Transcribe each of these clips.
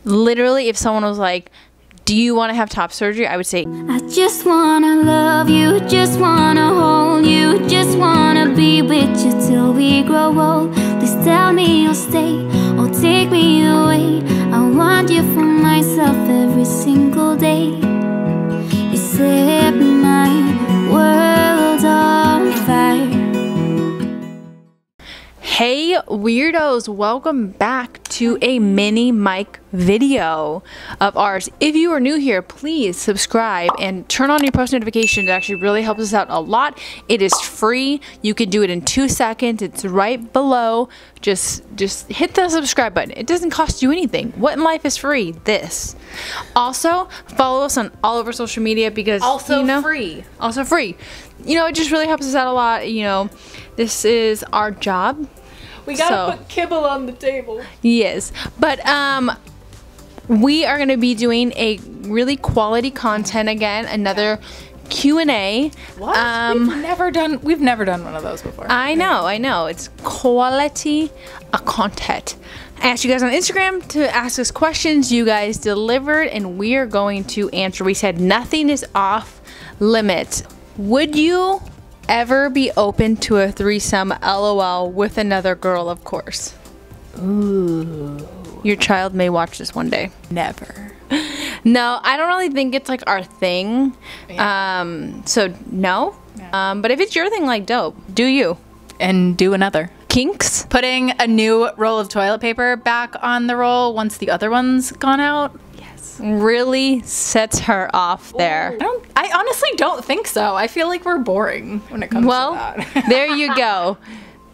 literally, if someone was like, do you want to have top surgery? I would say, I just wanna love you, just wanna hold you, just wanna be with you till we grow old. Please tell me you'll stay or take me away. I want you for myself every single day. You set my world on fire. hey weirdos, welcome back to a mini mic video of ours. If you are new here, please subscribe and turn on your post notifications. It actually really helps us out a lot. It is free. You can do it in 2 seconds. It's right below. Just hit the subscribe button. It doesn't cost you anything. What in life is free? This. Also, follow us on all over social media because free. Also free. You know, it just really helps us out a lot. You know, this is our job. We gotta put kibble on the table. Yes, but we are gonna be doing a really quality content again. Another Q&A. What? We've never done one of those before. I know. It's quality content. I asked you guys on Instagram to ask us questions. You guys delivered, and we are going to answer. We said nothing is off limits. Would you ever be open to a threesome, LOL, with another girl, of course? Ooh. Your child may watch this one day. Never. No, I don't really think it's like our thing. Yeah. So no. Yeah. But if it's your thing, like, dope. Do you? And do another. Kinks? Putting a new roll of toilet paper back on the roll once the other one's gone out. Really sets her off there. I honestly don't think so. I feel like we're boring when it comes to that. There you go.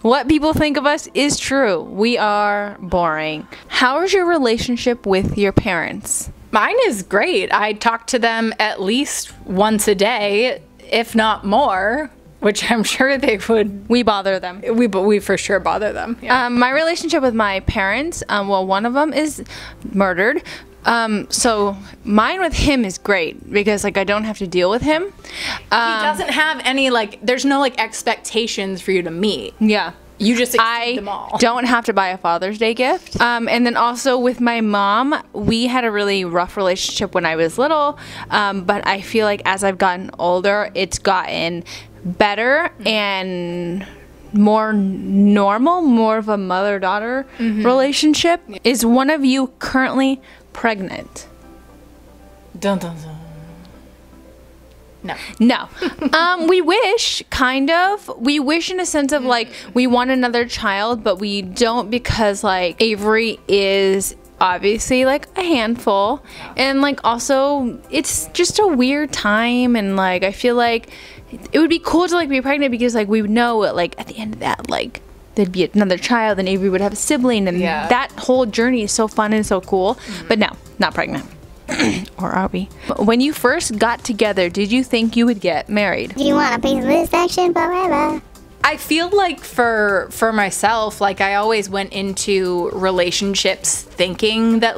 What people think of us is true. We are boring. How is your relationship with your parents? Mine is great. I talk to them at least once a day, if not more, which I'm sure they would. We bother them. We for sure bother them. Yeah. My relationship with my parents, well, one of them is murdered. So mine with him is great because like I don't have to deal with him. He doesn't have any there's no expectations for you to meet. Yeah. You just exceed them all. I don't have to buy a Father's Day gift. And then also with my mom, we had a really rough relationship when I was little. But I feel like as I've gotten older, it's gotten better and more normal, more of a mother-daughter relationship. Is one of you currently pregnant? Dun, dun, dun. No. We wish, kind of. We wish in a sense of we want another child, but we don't because Avery is obviously a handful, and also it's just a weird time, and I feel like it would be cool to be pregnant because we would know at the end of that there'd be another child and Avery would have a sibling, and that whole journey is so fun and so cool. But no, not pregnant. Or are we? When you first got together, did you think you would get married? Do you want a piece of this action forever? I feel like for myself, I always went into relationships thinking that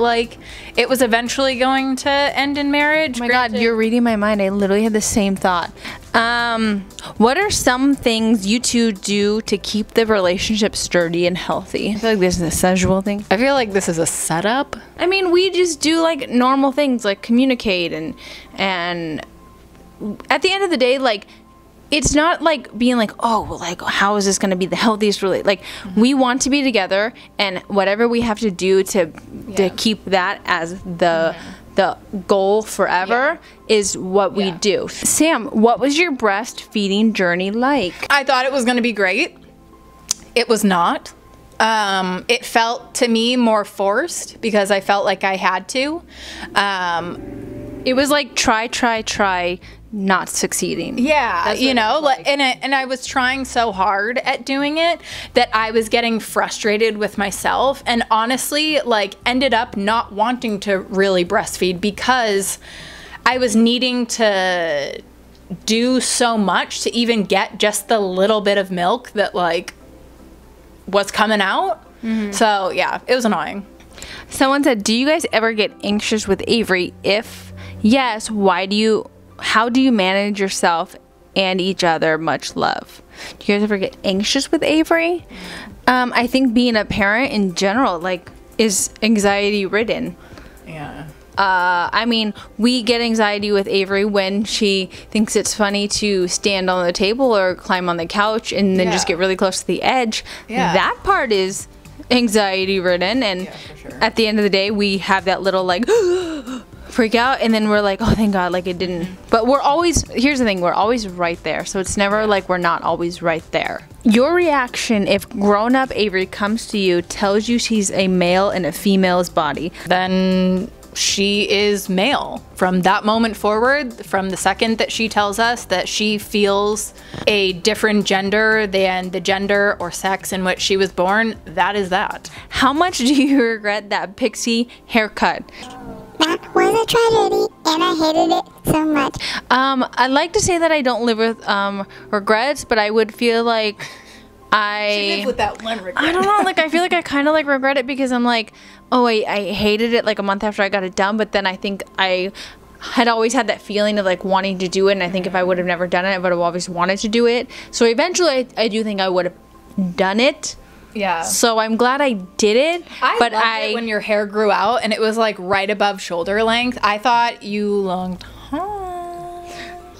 it was eventually going to end in marriage. Oh my God, you're reading my mind. I literally had the same thought. What are some things you two do to keep the relationship sturdy and healthy? I feel like this is a sensual thing. I feel like this is a setup. I mean, we just do normal things like communicate and at the end of the day, it's not being how is this going to be the healthiest we want to be together, and whatever we have to do to keep that as the goal forever is what we do. Sam, what was your breastfeeding journey like? I thought it was going to be great. It was not. It felt to me more forced because I felt like I had to. It was try, not succeeding. Yeah, and I was trying so hard at doing it that I was getting frustrated with myself, and honestly ended up not wanting to really breastfeed because I was needing to do so much to even get just the little bit of milk that was coming out. So yeah, it was annoying. Someone said, do you guys ever get anxious with Avery? If yes, how do you manage yourself and each other? Much love. Do you guys ever get anxious with Avery? I think being a parent in general is anxiety ridden. Yeah. I mean, we get anxiety with Avery when she thinks it's funny to stand on the table or climb on the couch and then just get really close to the edge. Yeah. That part is anxiety ridden, and for sure. at the end of the day, we have that little like freak out, and then we're like, oh, thank God, like it didn't. But we're always, here's the thing, we're always right there. So it's never like we're not always right there. Your reaction if grown-up Avery comes to you, tells you she's a male in a female's body. Then she is male. From that moment forward, from the second that she tells us that she feels a different gender than the gender or sex in which she was born, that is that. How much do you regret that pixie haircut? That was a tragedy, and I hated it so much. I'd like to say that I don't live with regrets, but I would feel like She lived with that one regret. I don't know, like I feel like I kind of like regret it because I'm like, oh, I hated it like a month after I got it done, but then I think I had always had that feeling of like wanting to do it, and I think if I would have never done it, I would have always wanted to do it. So eventually I do think I would have done it. Yeah. So I'm glad I did it. I loved it when your hair grew out and it was like right above shoulder length. I thought you looked hot.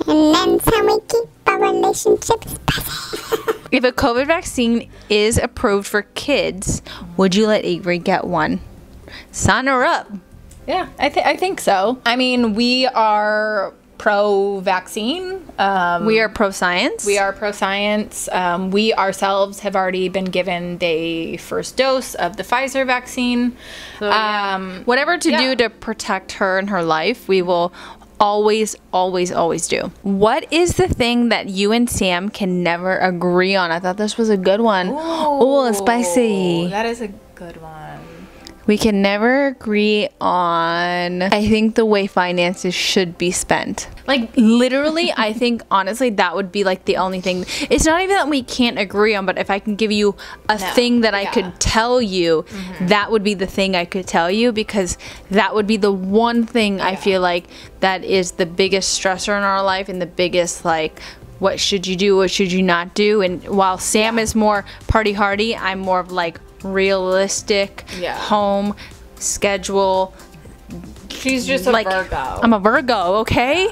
And that's how we keep our relationships busy. If a COVID vaccine is approved for kids, would you let Avery get one? Sign her up. Yeah, I think so. I mean, we are pro-vaccine. We are pro-science. We are pro-science. We ourselves have already been given the first dose of the Pfizer vaccine. So, whatever to do to protect her and her life, we will always do. What is the thing that you and Sam can never agree on? I thought this was a good one. Oh, spicy. That is a good one. We can never agree on, I think, the way finances should be spent. Like, literally, I think, honestly, that would be, like, the only thing. It's not even that we can't agree on, but if I can give you a thing that I could tell you, that would be the thing I could tell you, because that would be the one thing I feel like that is the biggest stressor in our life and the biggest, like, what should you do, what should you not do? And while Sam is more party-hardy, I'm more of, like, realistic, home, schedule. She's just a Virgo. I'm a Virgo, okay?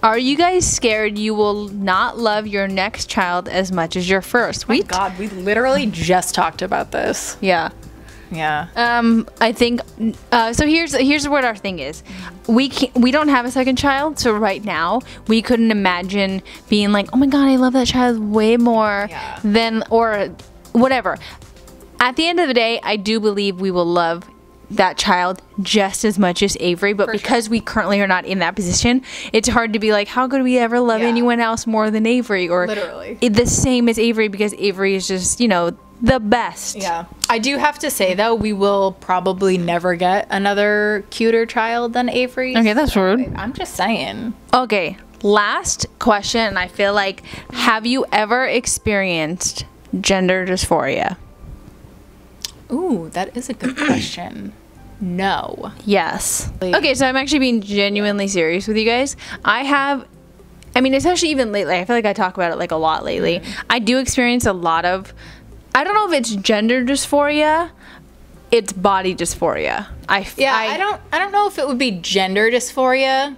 Are you guys scared you will not love your next child as much as your first? Oh my God, we literally just talked about this. Yeah. Yeah. I think so. Here's what our thing is. We don't have a second child, so right now we couldn't imagine being like, oh my God, I love that child way more than, or whatever. At the end of the day, I do believe we will love that child just as much as Avery, but because we currently are not in that position, it's hard to be like, how could we ever love anyone else more than Avery, or literally the same as Avery, because Avery is just, you know, the best. Yeah. I do have to say though, we will probably never get another cuter child than Avery. Okay, that's rude. I'm just saying. Okay, last question. I feel like, have you ever experienced gender dysphoria? Ooh, that is a good question. No. Yes. Okay, so I'm actually being genuinely serious with you guys. I mean, especially even lately, I feel like I talk about it like a lot lately. I do experience a lot of, I don't know if it's gender dysphoria, it's body dysphoria. I don't know if it would be gender dysphoria.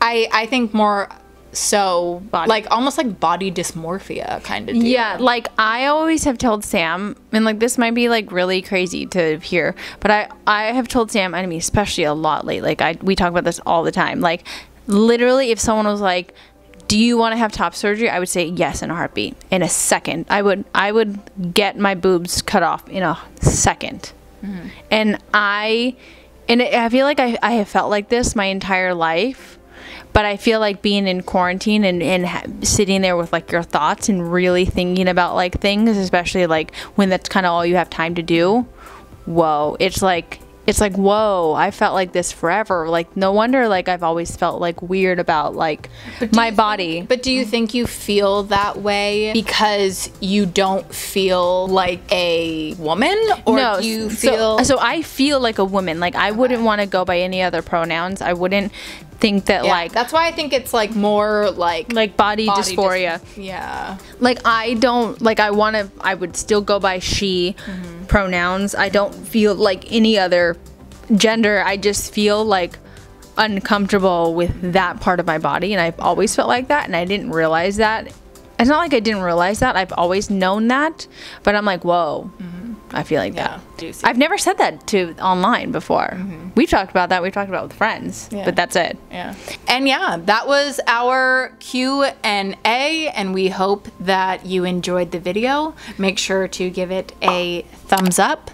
I think more so like almost like body dysmorphia kind of deal. Yeah, like I always have told Sam, and like this might be like really crazy to hear, but I have told Sam, I mean especially a lot lately, like we talk about this all the time, like literally if someone was like, do you want to have top surgery, I would say yes in a heartbeat. In a second. I would get my boobs cut off in a second. And I feel like I have felt like this my entire life. But I feel like being in quarantine and sitting there with like your thoughts and really thinking about like things, especially like when that's kind of all you have time to do. Whoa, it's like whoa, I felt like this forever. Like no wonder like I've always felt like weird about like my body. But do you think you feel that way because you don't feel like a woman, or no, do you feel so I feel like a woman. Like I wouldn't want to go by any other pronouns. I wouldn't think that like that's why I think it's like more like body dysphoria. Yeah. Like I don't like I would still go by she pronouns. I don't feel like any other gender, I just feel like uncomfortable with that part of my body, and I've always felt like that, and I didn't realize that. It's not like I didn't realize that. I've always known that, but I'm like, whoa, I feel like that. I've never said that to online before. We've talked about that. We've talked about it with friends, but that's it. Yeah. And yeah, that was our Q&A, and we hope that you enjoyed the video. Make sure to give it a thumbs up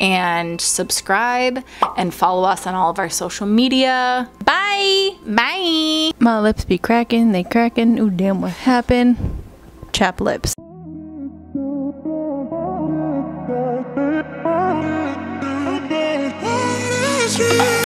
and subscribe and follow us on all of our social media. Bye. Bye. My lips be cracking. They cracking. Ooh, damn, what happened? Chap lips.